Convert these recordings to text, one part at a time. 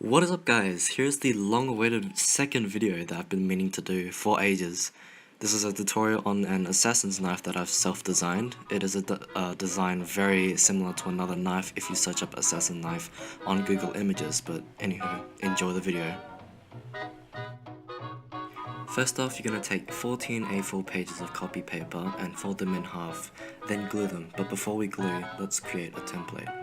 What is up guys, here's the long-awaited second video that I've been meaning to do for ages. This is a tutorial on an assassin's knife that I've self-designed. It is a design very similar to another knife if you search up assassin knife on Google Images, but anywho, enjoy the video. First off, you're going to take 14 A4 pages of copy paper and fold them in half, then glue them, but before we glue, let's create a template.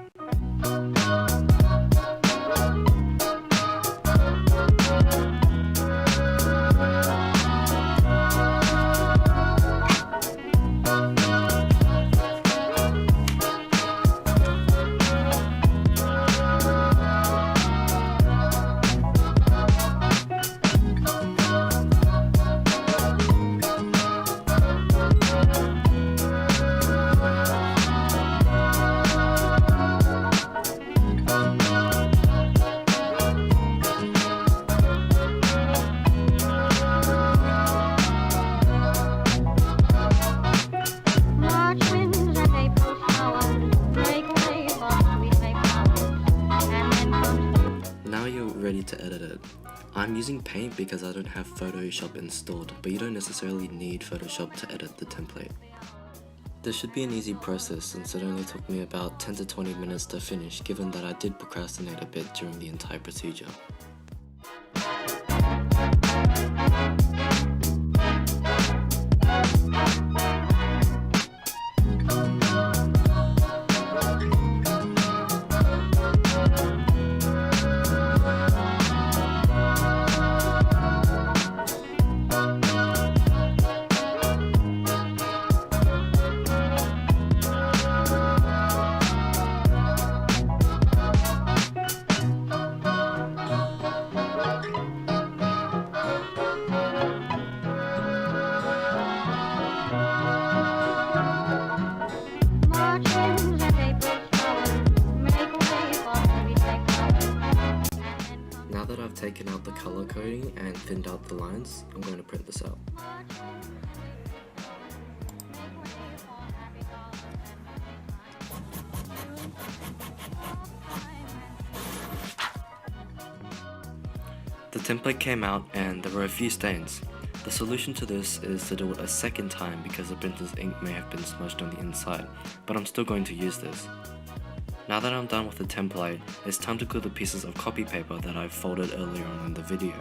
Ready to edit it. I'm using Paint because I don't have Photoshop installed, but you don't necessarily need Photoshop to edit the template. This should be an easy process since it only took me about 10 to 20 minutes to finish, given that I did procrastinate a bit during the entire procedure. Now that I've taken out the color coding and thinned out the lines, I'm going to print this out. The template came out and there were a few stains. The solution to this is to do it a second time because the printer's ink may have been smudged on the inside, but I'm still going to use this. Now that I'm done with the template, it's time to glue the pieces of copy paper that I've folded earlier on in the video.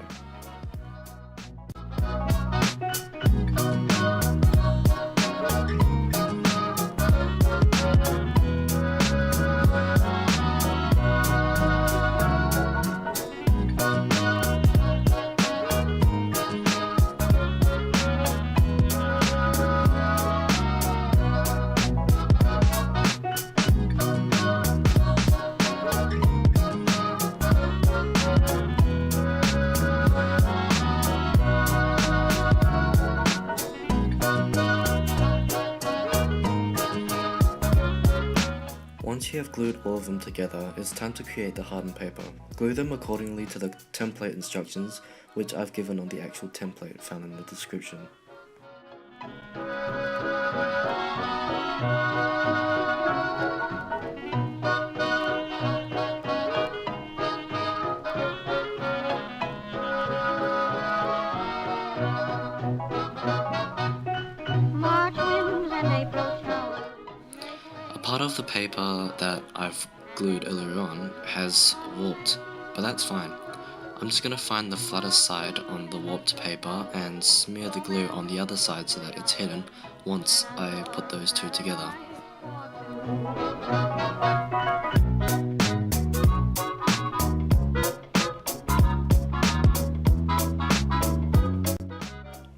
Once you have glued all of them together, it's time to create the hardened paper. Glue them accordingly to the template instructions, which I've given on the actual template found in the description. Part of the paper that I've glued earlier on has warped, but that's fine. I'm just going to find the flattest side on the warped paper and smear the glue on the other side so that it's hidden once I put those two together.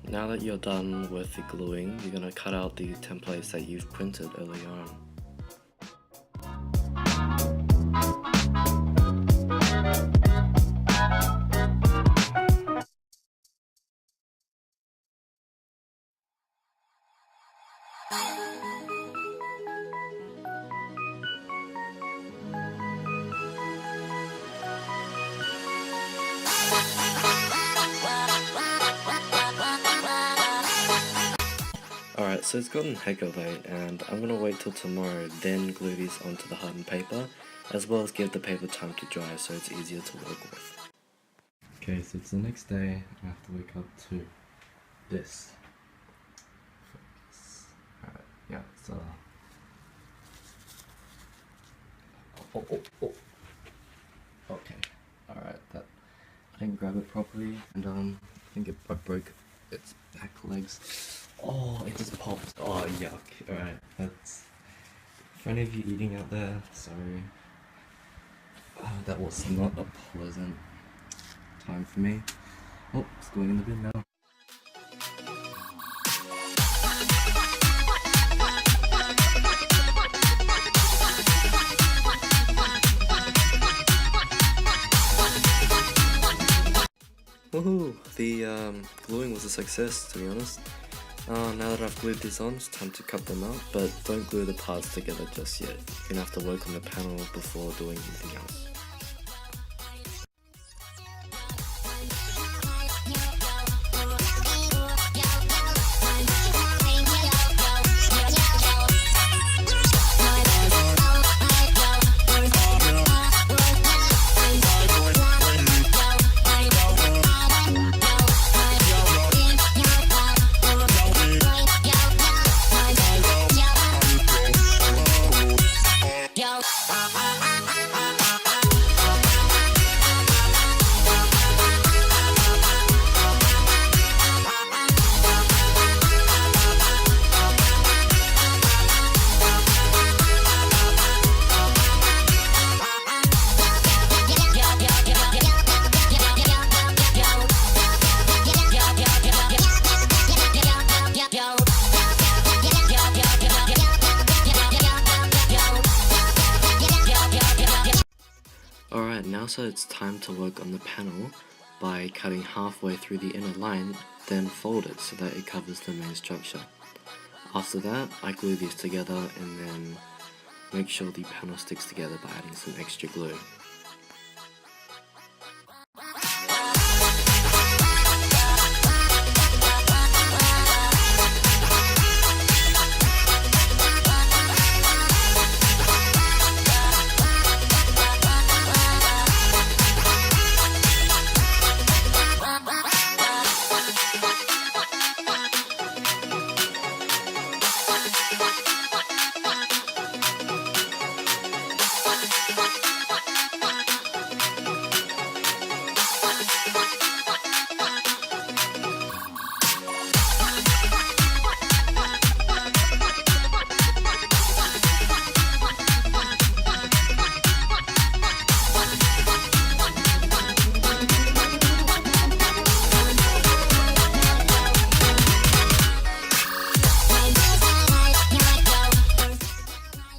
Now that you're done with the gluing, you're going to cut out the templates that you've printed earlier on. Alright, so it's gotten hecka late and I'm gonna wait till tomorrow, then glue these onto the hardened paper as well as give the paper time to dry so it's easier to work with. Okay, so it's the next day. I have to wake up to this. Alright, yeah, so... Oh. Okay, alright, that... I didn't grab it properly, and I think I broke its back legs. Oh, it just popped. Oh, yuck. Alright, that's... For any of you eating out there, sorry. That was not a pleasant time for me. Oh, it's going in the bin now. Woohoo! The gluing was a success, to be honest. Now that I've glued these on, it's time to cut them out, but don't glue the parts together just yet. You're gonna have to work on the panel before doing anything else. Alright, now so it's time to work on the panel by cutting halfway through the inner line, then fold it so that it covers the main structure. After that, I glue these together and then make sure the panel sticks together by adding some extra glue.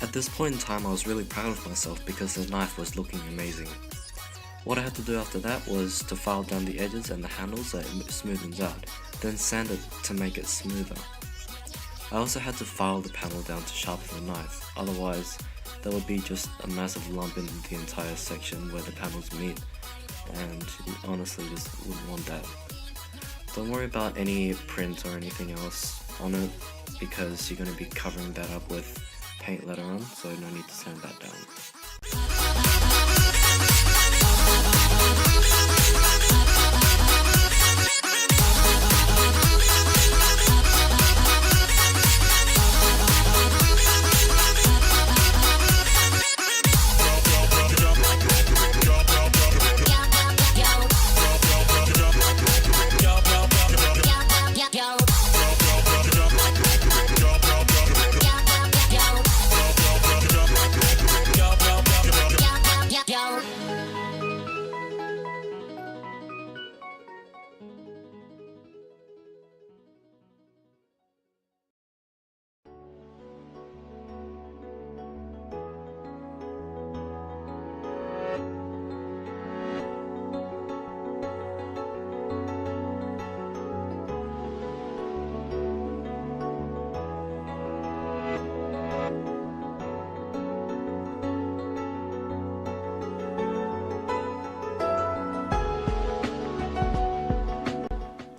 At this point in time, I was really proud of myself because the knife was looking amazing. What I had to do after that was to file down the edges and the handles so it smoothens out, then sand it to make it smoother. I also had to file the panel down to sharpen the knife, otherwise there would be just a massive lump in the entire section where the panels meet, and you honestly just wouldn't want that. Don't worry about any print or anything else on it because you're going to be covering that up with paint later on, so no need to sand that down.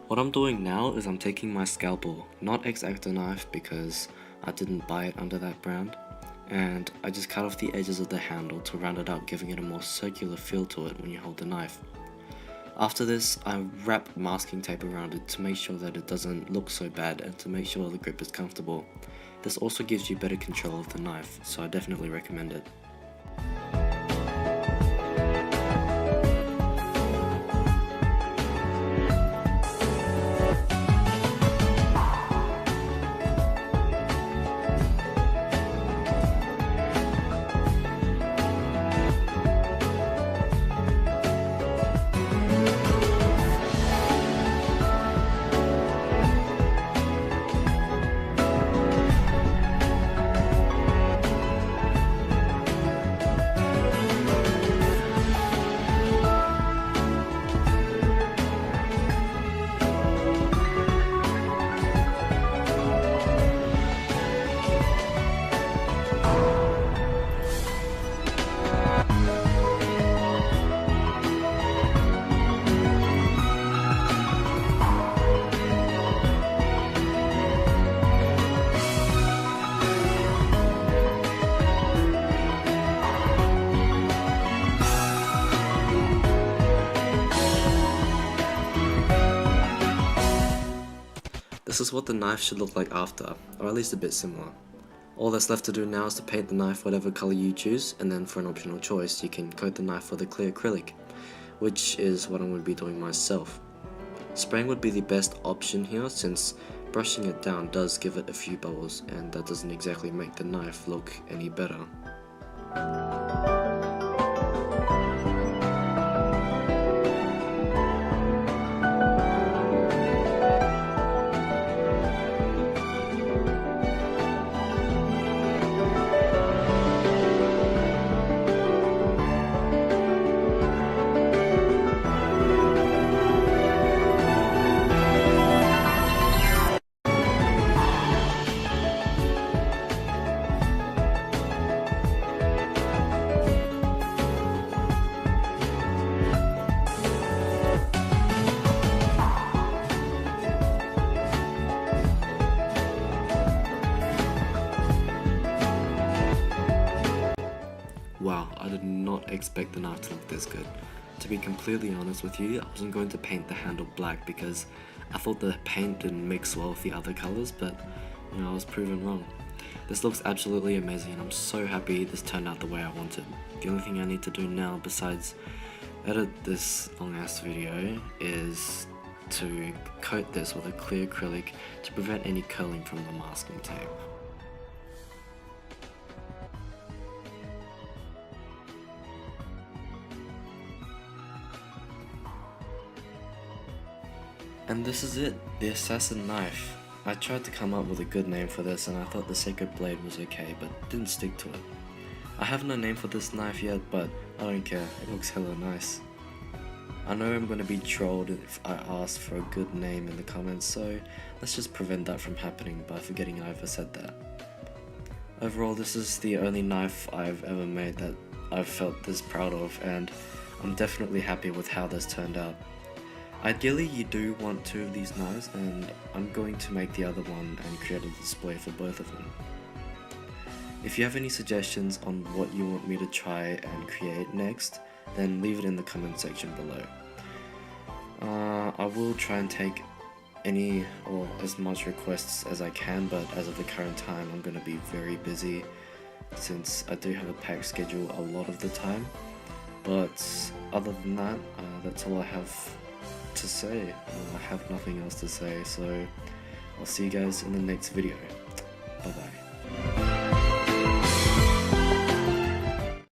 What I'm doing now is I'm taking my scalpel, not X-Acto knife because I didn't buy it under that brand, and I just cut off the edges of the handle to round it out, giving it a more circular feel to it when you hold the knife. After this, I wrap masking tape around it to make sure that it doesn't look so bad and to make sure the grip is comfortable. This also gives you better control of the knife, so I definitely recommend it. This is what the knife should look like after, or at least a bit similar. All that's left to do now is to paint the knife whatever color you choose, and then for an optional choice you can coat the knife with a clear acrylic, which is what I'm going to be doing myself. Spraying would be the best option here, since brushing it down does give it a few bubbles, and that doesn't exactly make the knife look any better. Wow, I did not expect the knife to look this good. To be completely honest with you, I wasn't going to paint the handle black because I thought the paint didn't mix well with the other colors, but you know, I was proven wrong. This looks absolutely amazing and I'm so happy this turned out the way I wanted. The only thing I need to do now besides edit this long ass video is to coat this with a clear acrylic to prevent any curling from the masking tape. And this is it, the assassin knife. I tried to come up with a good name for this and I thought the sacred blade was okay, but didn't stick to it. I have no name for this knife yet, but I don't care, it looks hella nice. I know I'm gonna be trolled if I ask for a good name in the comments, so let's just prevent that from happening by forgetting I ever said that. Overall, this is the only knife I've ever made that I've felt this proud of, and I'm definitely happy with how this turned out. Ideally, you do want 2 of these knives, and I'm going to make the other one and create a display for both of them. If you have any suggestions on what you want me to try and create next, then leave it in the comment section below. I will try and take any or as much requests as I can, but as of the current time I'm going to be very busy since I do have a packed schedule a lot of the time. But other than that, that's all I have to say. I have nothing else to say, so I'll see you guys in the next video. Bye bye.